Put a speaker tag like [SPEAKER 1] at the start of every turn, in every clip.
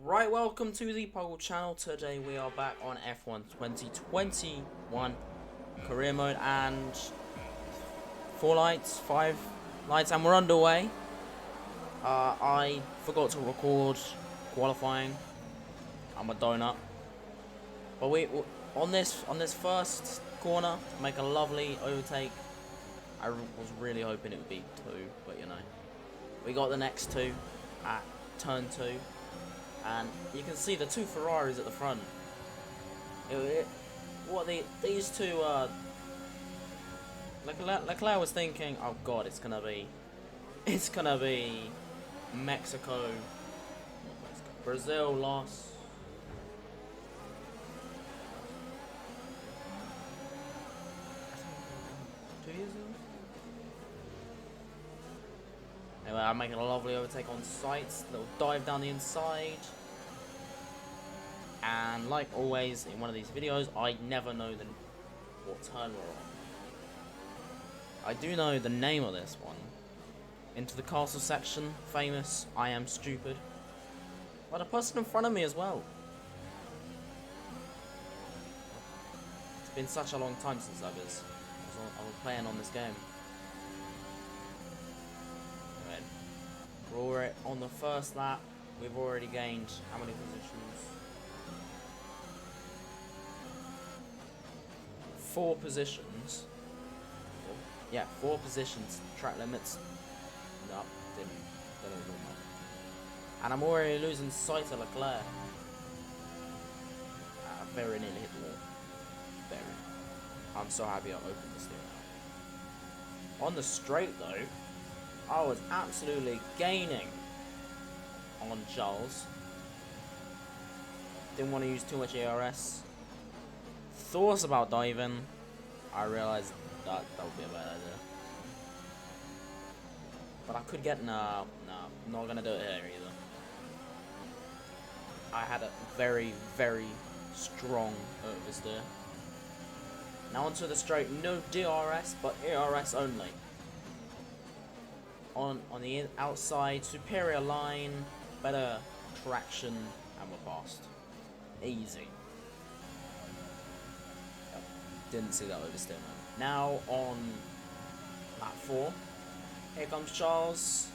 [SPEAKER 1] Right, welcome to the Poggle channel. Today we are back on F1 2021 career mode and 5 lights, and we're underway. I forgot to record qualifying. I'm a donut. But we on this first corner make a lovely overtake. I was really hoping it would be 2, but you know, we got the next 2 at turn 2. And you can see the 2 Ferraris at the front. These two? Leclerc was thinking, oh god, it's gonna be Mexico, Brazil lost. 2 years ago. Anyway, I'm making a lovely overtake on sights, little dive down the inside. And like always in one of these videos, I never know what turn we're on. I do know the name of this one. Into the castle section, famous, I am stupid. But a person in front of me as well. It's been such a long time since I was playing on this game. Anyway, we're already on the first lap. We've already gained how many positions? 4 positions. Yeah, 4 positions. Track limits. No, didn't know. And I'm already losing sight of Leclerc. Very nearly hit the wall. Very. I'm so happy I opened the steering out. On the straight though, I was absolutely gaining on Charles. Didn't want to use too much ARS. Thoughts about diving. I realized that would be a bad idea. But I could get nah, not gonna do it here either. I had a very, very strong oversteer. Now onto the straight, no DRS, but ARS only. On the outside, superior line, better traction, and we're past. Easy. Didn't see that oversteer, man. Now on lap 4. Here comes Charles.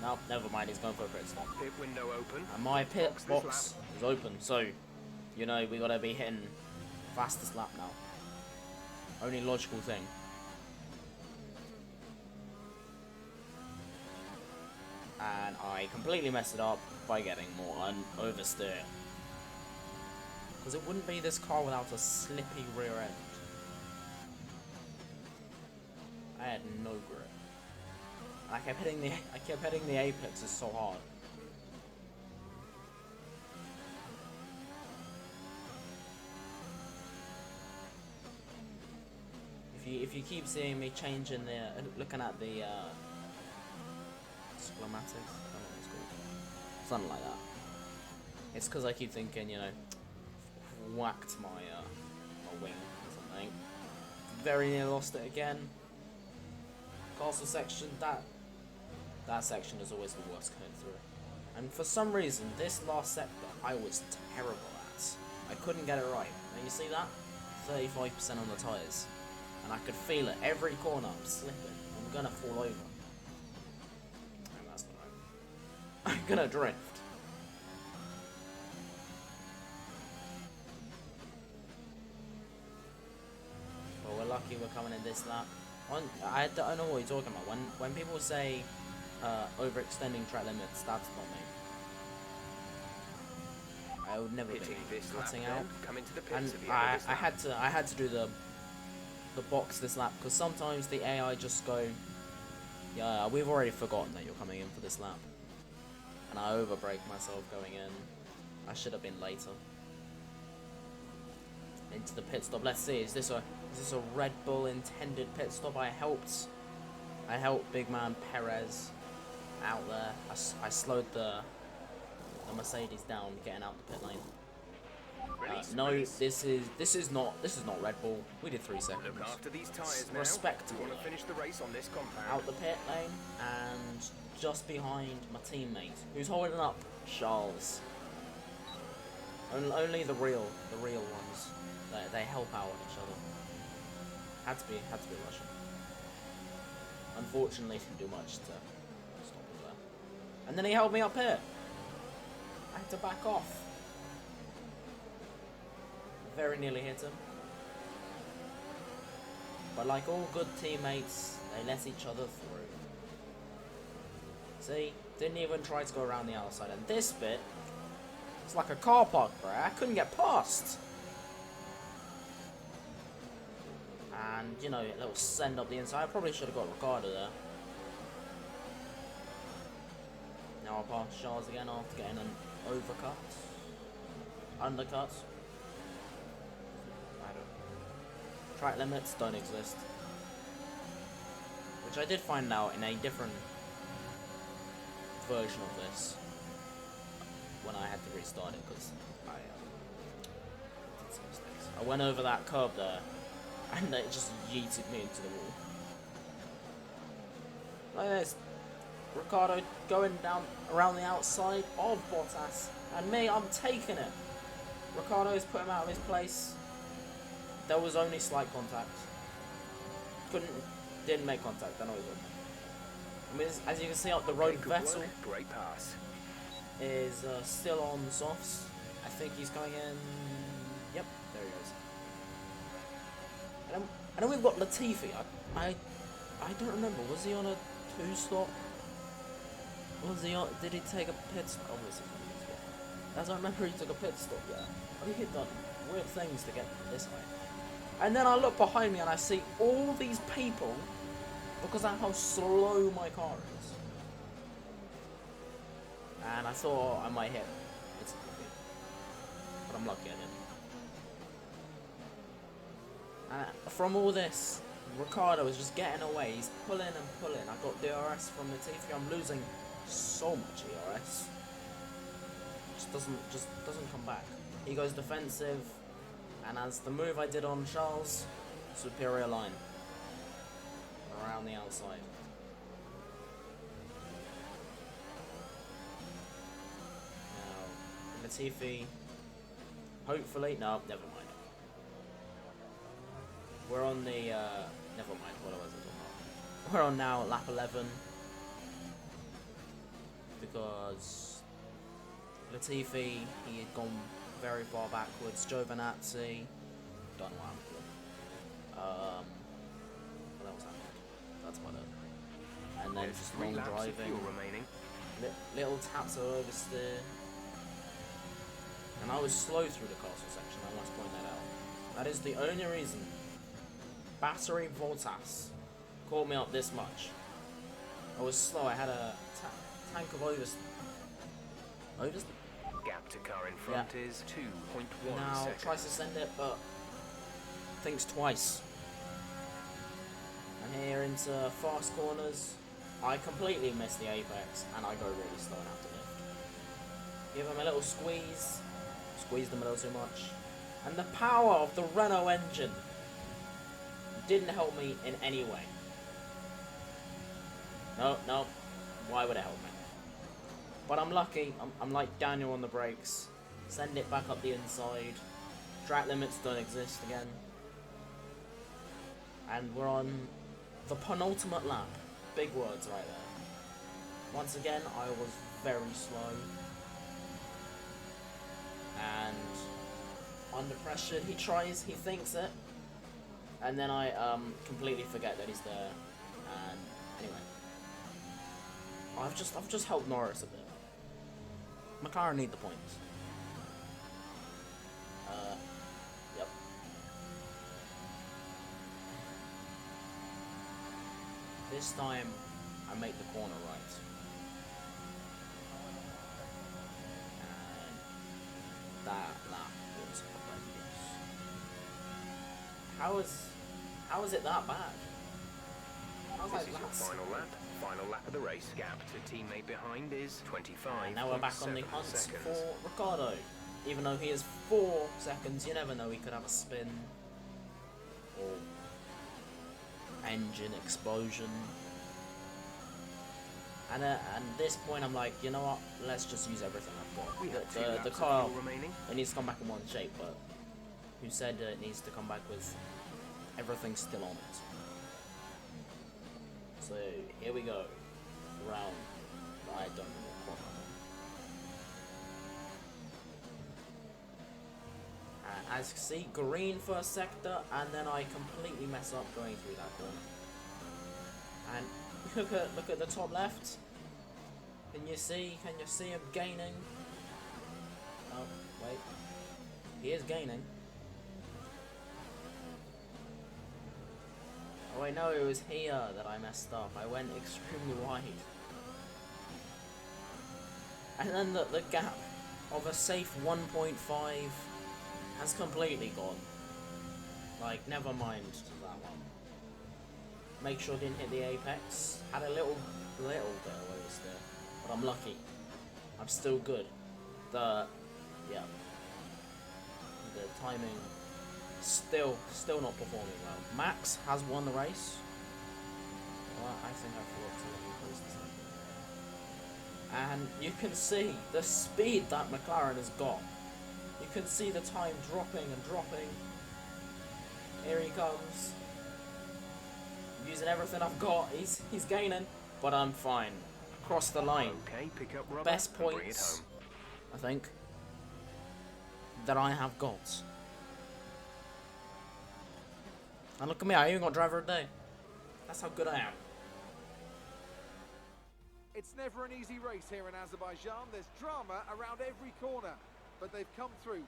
[SPEAKER 1] Nope, never mind, he's going for a pit stop.
[SPEAKER 2] Pit window open.
[SPEAKER 1] And my pit box is open, so you know we gotta be hitting fastest lap now. Only logical thing. And I completely messed it up by getting more oversteer. Because it wouldn't be this car without a slippy rear end. I had no grip. And I kept hitting the apexes so hard. If you keep seeing me changing looking at the schematics, I don't know what it's called. Something like that. It's because I keep thinking, you know, whacked my wing or something. Very near lost it again. Castle section, that section is always the worst going through. And for some reason, this last sector I was terrible at. I couldn't get it right. Now you see that? 35% on the tyres. And I could feel it every corner. I'm slipping. I'm gonna fall over. And that's not right. I'm gonna drift. Well, we're lucky we're coming in this lap. I don't know what you're talking about. When people say overextending track limits, that's not me. I would never be cutting out. And I had to do the box this lap because sometimes the AI just go, yeah, we've already forgotten that you're coming in for this lap, and I overbrake myself going in. I should have been later into the pit stop. Let's see, is this a Red Bull intended pit stop? I helped big man Perez out there. I slowed the Mercedes down getting out the pit lane. No, this is not Red Bull. We did 3 seconds.
[SPEAKER 2] Look after these tires now.
[SPEAKER 1] Respectable.
[SPEAKER 2] We want to finish the race on this compound.
[SPEAKER 1] Out the pit lane and just behind my teammate, who's holding up Charles. Only the real ones. They help out each other. Had to be Russian. Unfortunately, didn't do much to stop him there. And then he held me up here. I had to back off. Very nearly hit him. But like all good teammates, they let each other through. See? Didn't even try to go around the outside. And this bit, it's like a car park, bro. I couldn't get past. And, you know, a little send up the inside. I probably should have got Ricardo there. Now I'll pass Charles again after getting an overcut. Undercut. I don't. Track limits don't exist. Which I did find out in a different version of this. When I had to restart it because I did some mistakes. I went over that curb there. And it just yeeted me into the wall. Like this. Ricardo going down around the outside of Bottas. And me, I'm taking it. Ricardo's put him out of his place. There was only slight contact. Didn't make contact. I know he wouldn't. I mean, as you can see up the road, Vettel
[SPEAKER 2] Great pass.
[SPEAKER 1] is still on softs. I think he's going in. Yep, there he goes. And then we've got Latifi. I don't remember. Was he on a 2-stop? Was he on? Did he take a pit stop? Obviously, as I remember, he took a pit stop. Yeah. I think he'd done weird things to get this way. And then I look behind me and I see all these people because of how slow my car is. And I thought I might hit. It's but I'm lucky I didn't. From all this, Ricardo is just getting away. He's pulling and pulling. I got DRS from Latifi. I'm losing so much ERS. Just doesn't come back. He goes defensive, and as the move I did on Charles, superior line around the outside. Now Latifi, hopefully, no, never mind. We're on the, never mind, what was I talking about? We're on now lap 11. Because Latifi, he had gone very far backwards. Giovinazzi, don't know what happened. What else happened? That's about it. And then just long driving. Little taps of oversteer. And I was slow through the castle section, I must point that out. That is the only reason Battery Voltas caught me up this much. I was slow, I had a tank of oversteer.
[SPEAKER 2] Gap to car in front is 2.1
[SPEAKER 1] now
[SPEAKER 2] seconds.
[SPEAKER 1] tries to send it, but thinks twice. And here into fast corners, I completely miss the apex, and I go really slow and have to lift. Give him a little squeeze, squeezed him a little too much, and the power of the Renault engine didn't help me in any way. No, why would it help me? But I'm lucky, I'm like Daniel on the brakes. Send it back up the inside. Track limits don't exist again. And we're on the penultimate lap. Big words right there. Once again, I was very slow. And under pressure, he tries, he thinks it. And then I completely forget that he's there. And anyway. I've just helped Norris a bit. McLaren need the points. Yep. This time, I make the corner right. And that lap was horrendous. How is it that bad?
[SPEAKER 2] This is your final lap. Final lap of the race. Gap to teammate behind is 25.
[SPEAKER 1] And now we're back on the hunt for Ricardo. Even though he is 4 seconds, you never know, he could have a spin. Or engine explosion. And at this point, I'm like, you know what? Let's just use everything I've
[SPEAKER 2] We have
[SPEAKER 1] got.
[SPEAKER 2] 2
[SPEAKER 1] The
[SPEAKER 2] laps of
[SPEAKER 1] car,
[SPEAKER 2] fuel remaining.
[SPEAKER 1] it needs to come back in one shape, but who said it needs to come back with everything still on it? So here we go. Round. I don't know what corner I'm on. As you can see, green first sector, and then I completely mess up going through that corner. And look at the top left. Can you see him gaining? Oh, wait. He is gaining. Oh wait, no, it was here that I messed up. I went extremely wide. And then the gap of a safe 1.5 has completely gone. Like, never mind that one. Make sure I didn't hit the apex. Had a little bit of waste there. But I'm lucky. I'm still good. The timing still not performing well. Max has won the race. Well, I think I forgot to increase the second. And you can see the speed that McLaren has got. You can see the time dropping and dropping. Here he comes. Using everything I've got. He's gaining, but I'm fine. Across the line.
[SPEAKER 2] Okay, pick up rubber
[SPEAKER 1] Best
[SPEAKER 2] and bring it
[SPEAKER 1] points,
[SPEAKER 2] home.
[SPEAKER 1] I think, that I have got. And look at me, I even got driver of the day. That's how good I am.
[SPEAKER 3] It's never an easy race here in Azerbaijan. There's drama around every corner, but they've come through.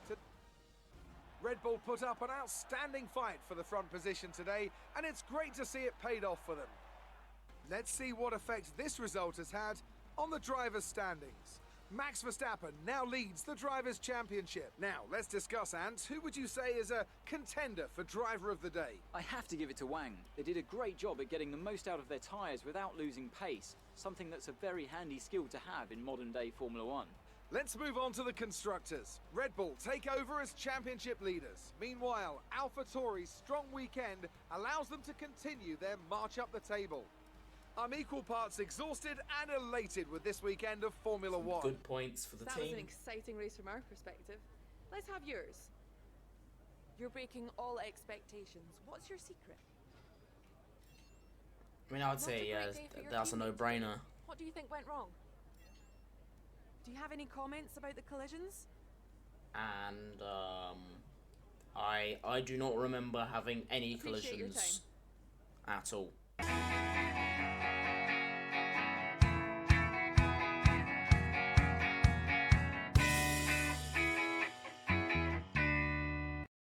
[SPEAKER 3] Red Bull put up an outstanding fight for the front position today, and it's great to see it paid off for them. Let's see what effect this result has had on the drivers' standings. Max Verstappen now leads the Drivers' Championship. Now, let's discuss, Ant. Who would you say is a contender for Driver of the Day?
[SPEAKER 4] I have to give it to Wang. They did a great job at getting the most out of their tyres without losing pace, something that's a very handy skill to have in modern-day Formula One.
[SPEAKER 3] Let's move on to the constructors. Red Bull take over as championship leaders. Meanwhile, AlphaTauri's strong weekend allows them to continue their march up the table. I'm equal parts exhausted and elated with this weekend of Formula One.
[SPEAKER 1] Good points for the
[SPEAKER 5] That
[SPEAKER 1] team.
[SPEAKER 5] was an exciting race from our perspective. Let's have yours. You're breaking all expectations. What's your secret?
[SPEAKER 1] I mean, I would
[SPEAKER 5] Not
[SPEAKER 1] say,
[SPEAKER 5] a
[SPEAKER 1] yeah,
[SPEAKER 5] great day for your
[SPEAKER 1] that's a
[SPEAKER 5] teammates.
[SPEAKER 1] no-brainer.
[SPEAKER 5] What do you think went wrong? Do you have any comments about the collisions?
[SPEAKER 1] And I do not remember having any
[SPEAKER 5] Appreciate your
[SPEAKER 1] collisions
[SPEAKER 5] time.
[SPEAKER 1] at all.